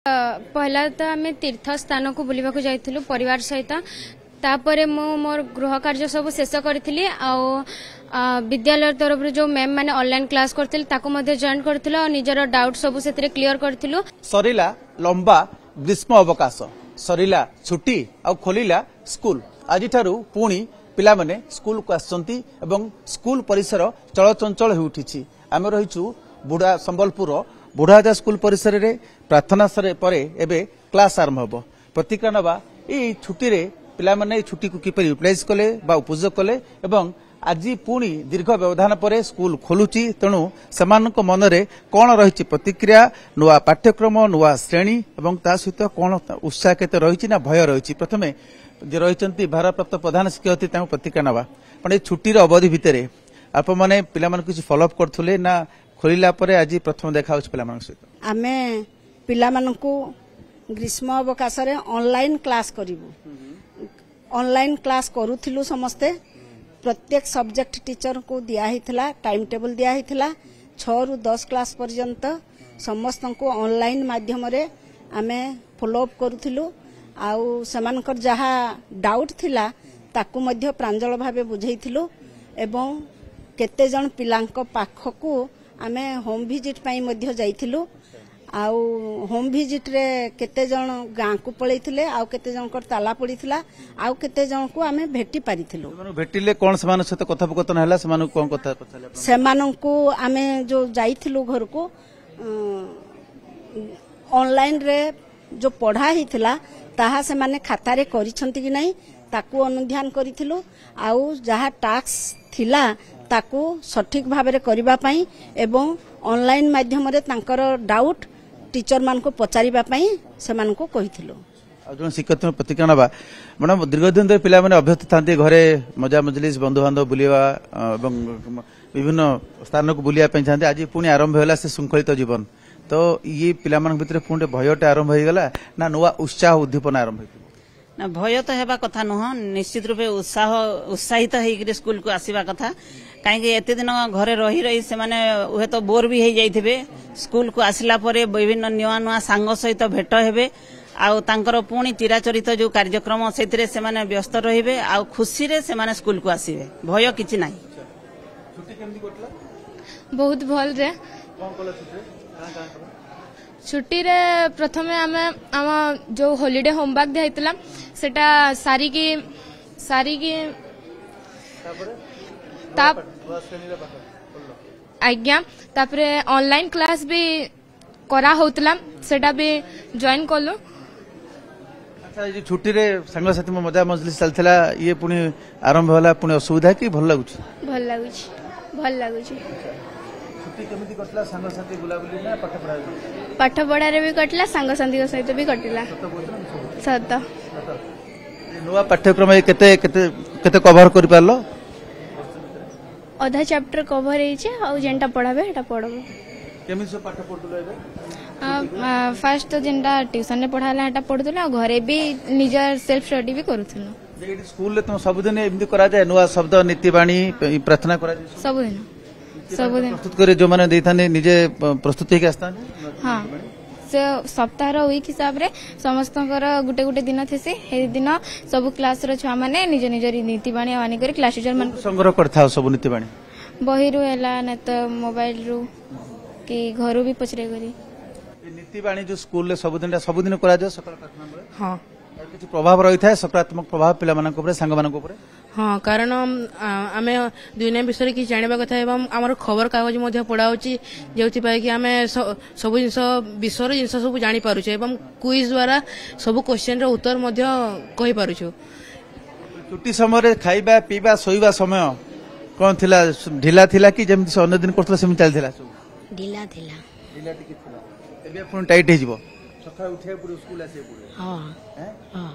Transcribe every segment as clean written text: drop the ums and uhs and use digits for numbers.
पहला तो आम तीर्थ स्थान को बुलवाक जाइलु परिवार सहित तापर मोर गृह कार्य सब शेष करी विद्यालय तरफ जो मैम माने ऑनलाइन क्लास करते जॉइन करथिलु और निजर डाउट सब से क्लियर करथिलु। सरिला लंबा ग्रीष्म अवकाश सरिला छुट्टी आ खोलिला स्कूल आज ठारू पुणी पिला माने स्कूल को आसछंती एवं स्कूल परिसर चलचंचल हो उठिछि। आम रहिछु बुढ़ा संबलपुर बुढ़ाजा स्कूल परिसर रे प्रार्थना सरे परे एबे क्लास आरंभ होबो। प्रतिक्रिया नबा ए छुट्टी रे पिला माने छुट्टी को किपर यूटिलाइज कले बा उपयोग कले एवं आज पुणी दीर्घ व्यवधान पर स्कूल खोलुची तेणु सेमानक मनरे कौन रही प्रतिक्रिया नुआ पाठ्यक्रम नुआ श्रेणी एवं ता सहित कौन उत्साह केते रही ना भय रही। प्रथमे जे रही भारप्राप्त प्रधान शिक्षक प्रतिक्रिया नवा पण छुट्टी अवधि भितर आप मैंने पिला किसी फॉलोअप करथुले ना खोलिला परे आज प्रथम देखा पिला सहित आमे पिला ग्रीष्म अवकाश रे ऑनलाइन क्लास करिवु ऑनलाइन क्लास करूथिलु समस्ते प्रत्येक सब्जेक्ट टीचर को दिया हिथला टाइम टेबल दिया हिथला 6 रु 10 क्लास पर्यंत समस्त को ऑनलाइन माध्यम रे आमे फॉलोअप करूथिलु आउ समानकर जहा डाउट थिला ताकू मध्य प्रांजल भाबे बुझैथिलु एवं केते जन पिलांक पाखकू आमे होम विजिट पई मध्य जाइथिलु आउ होम विजिट रे केते जन गां को पळैथिले आउ केते जन कर ताला पड़ीथिला आउ केते जन को आमे भेटी पारिथिलु। भेटिले कोन समान सहित कथोपकथन हला समान कोन कथा कथले समान को आमे जो जाइथिलु घर को ऑनलाइन रे जो पढ़ा हिथिला ताहा से माने खाता रे करिसंती कि नहीं ताकू अनुध्यान करिथिलु आउ जहा टास्क थिला ताकू सठिक भाबरे करिबा पई एवं ऑनलाइन माध्यम रे तांकर डाउट टीचर मान को पचारिबा पई समान को कहिथिलु। जो शिक्षक प्रतिक्रिया नवा मैडम दीर्घ दिन धरि पिला माने अभ्यस्त थांती घरे मजा मजलिस बंधु बांधव बुलिवा एवं विभिन्न स्थान को बुलिया पई चाहते आज पुणी आरंभ होला से श्रृंखलित जीवन तो ये पिला मान भितर पुणी भयटे आरंभ हो गला ना नुआ उत्साह उद्दीपन आरंभ ना भय तो हेबा कथा नुह निश्चित रूपे उत्साहित होकर स्कूल को आसीबा कथा कहीं एते दिन घरे रही रही से माने उहे तो बोर भी हो जाइथिबे स्कूल को आसिला परे विभिन्न नुआ नुआ सांग सहित भेट हेबे आउ तांकर पुणी चिराचरित जो कार्यक्रम सेतिरे से माने व्यस्त रहिबे आउ खुशी रे से माने स्कूल को आसीबे भय किछि नाही। छुट्टी केमदी कटला बहुत भल रे कोन कोला छुट्टी छुट्टी रे प्रथमे आमे आम जो हॉलिडे होमवर्क दिया सेटा सारी की आज्ञा तापरे ऑनलाइन क्लास भी करा होतला सेटा भी जॉइन करलो। अच्छा ये छुट्टी रे संग साथी में मजा मजलिस चलथला ये पुणी आरंभ होला पुणी असुविधा की भल लागुछ भल लागुछ छुट्टी केमिति कटला संग साथी बुलाबुली ना पाठ पढ़ा रे भी कटला संग साथी सहित भी कटला सत नुआ पाठ्यक्रम केते केते केते कवर करि पारलो अधा चैप्टर कवर होइछे आ जेंटा पढ़ाबे एटा पढ़बो केमि से पाठ पढुलो एबे फर्स्ट तो जेंटा ट्यूशन ने पढ़ाला एटा पढुतला घरे भी निजर सेल्फ स्टडी भी करूथलो। जे स्कूल ले तुम सब दिन एमदी करा जाय नुआ शब्द नीतिवाणी प्रार्थना करा जाय सब दिन प्रस्तुत करे जो माने देथाने निजे प्रस्तुत हेके आस्ता हां से सप्ताह रो वीक हिसाब रे समस्त गुटे गुटे दिन थेसे हे दिन सब क्लास रो छुआ माने निज निज नीतिवाणी आनी करे क्लास टीचर मन संग्रह करथा सब नीतिवाणी बही रो एला न तो मोबाइल रो कि घरो भी पचरे करी नीतिवाणी जो स्कूल ले सब दिन करा जाय सकाळ प्रार्थना में हां किछि प्रभाव रही था सकारात्मक प्रभाव पिला मानक ऊपर सांग मानक ऊपर हाँ कारण आमे दुनिया विषय कि जाना कथा एवं आमर खबर कागज मध्य पढ़ा होची जेउथि पाई कि आमे सब जिंस विश्वर जिंस सब जानि पारुछे एवं क्विज द्वारा सब क्वेश्चन रो उत्तर मध्य कहि पारुछु। छुट्टी समय रे खाइबा पीबा सोइबा समय कोन थिला ढिला थिला कि जेमति अन्य दिन करथला सेम चल थिला ढिला टिके थिला एबे पुन टाइट हे जिवो सकाळ उठे पुरो स्कूल आसे पुरो हां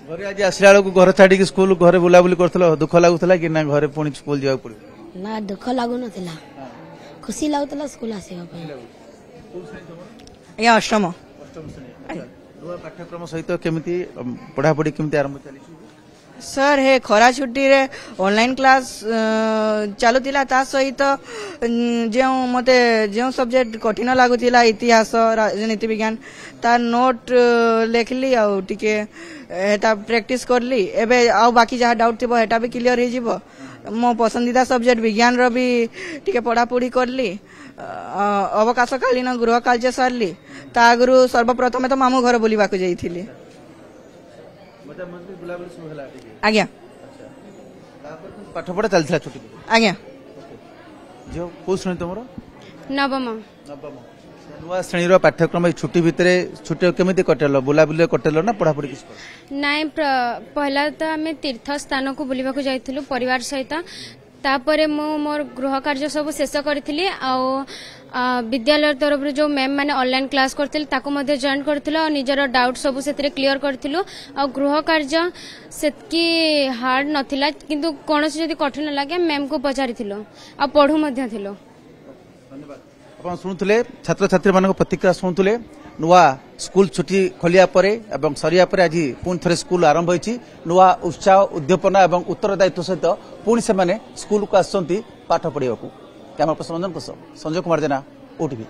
घरे आज आसला बेलू घर छाड़ी स्कूल घरे बुलाबुली करथलो दुख लागुथला कि ना घरे पुणी स्कूल जावा पड़ो ना दुख लागु नथिला खुशी लागुतला स्कूल आसीबा पई या अष्टम नुआ पाठ्यक्रम सहित केमिति पढ़ापढ़ी केमिति आरंभ चली सर हे खरा छुट्टी रे ऑनलाइन क्लास चलुला ता सहित जो मते जो सब्जेक्ट कठिन लगुला इतिहास राजनीति विज्ञान तार नोट लेखली आ टिके एटा प्रैक्टिस करली एबे आ बाकी जहाँ डाउट थी हेटा भी क्लियर हो जिवो मो पसंदीदा सब्जेक्ट विज्ञान रो भी टिके पढ़ापढ़ी करली अवकाशकालीन गृह कार्य सारली ता आगु सर्वप्रथम तो मामू घर बुलवा जाइली आज्ञा पाठ पढ़ा चलता छुट्टी आज्ञा जो को श्रेणी तुम नवम नुआ श्रेणी पाठ्यक्रम छुट्टी भितर छुट्टी केमी कटेल बुलाबुली कटेल ना पढ़ापढ़ी किसी नाई पहला तो आम तीर्थ स्थान को बुलवा जाइलु परिवार सहित तापरे मु मोर गृह कार्य सब शेष करी विद्यालय तरफ जो मैम मैंने ऑनलाइन क्लास करथिल ताको मध्ये जॉइन करथिल और निजर डाउट सब सेतरे क्लियर करथिलु आ गृह कार्य सेतकी हार्ड नथिला किंतु कोनोसी जदी कठिन लागे मैम को पचारिथिलो आ पढु मध्ये थिलो। आपण सुनुथले छात्र छात्री मानको प्रतिक्रिया सुनुथले नुआ स्कूल छुट्टी खोलिया परे एवं सरिया परे आज पुणी थरे स्कूल आरंभ होईची नुआ उत्साह उद्दीपना एवं उत्तरदायित्व सहित पुणी से माने स्कूल को आसंती पाठ पढ़िया कैमरा पर्सन संजय कुमार जेना ओटीवी।